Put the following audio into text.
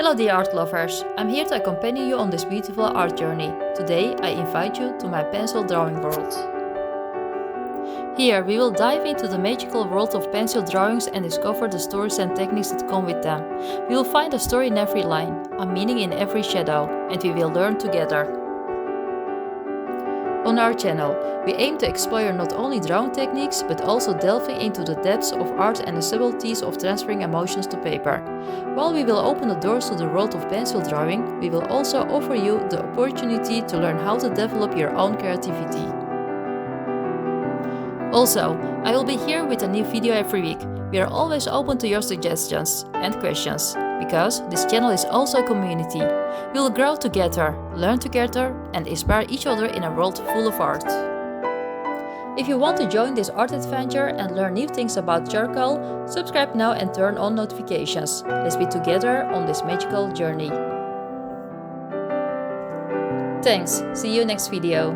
Hello dear art lovers, I'm here to accompany you on this beautiful art journey. Today I invite you to my pencil drawing world. Here we will dive into the magical world of pencil drawings and discover the stories and techniques that come with them. We will find a story in every line, a meaning in every shadow, and we will learn together. On our channel, we aim to explore not only drawing techniques, but also delving into the depths of art and the subtleties of transferring emotions to paper. While we will open the doors to the world of pencil drawing, we will also offer you the opportunity to learn how to develop your own creativity. Also, I will be here with a new video every week. We are always open to your suggestions and questions, because this channel is also a community. We will grow together, learn together, and inspire each other in a world full of art. If you want to join this art adventure and learn new things about charcoal, subscribe now and turn on notifications. Let's be together on this magical journey. Thanks, see you next video.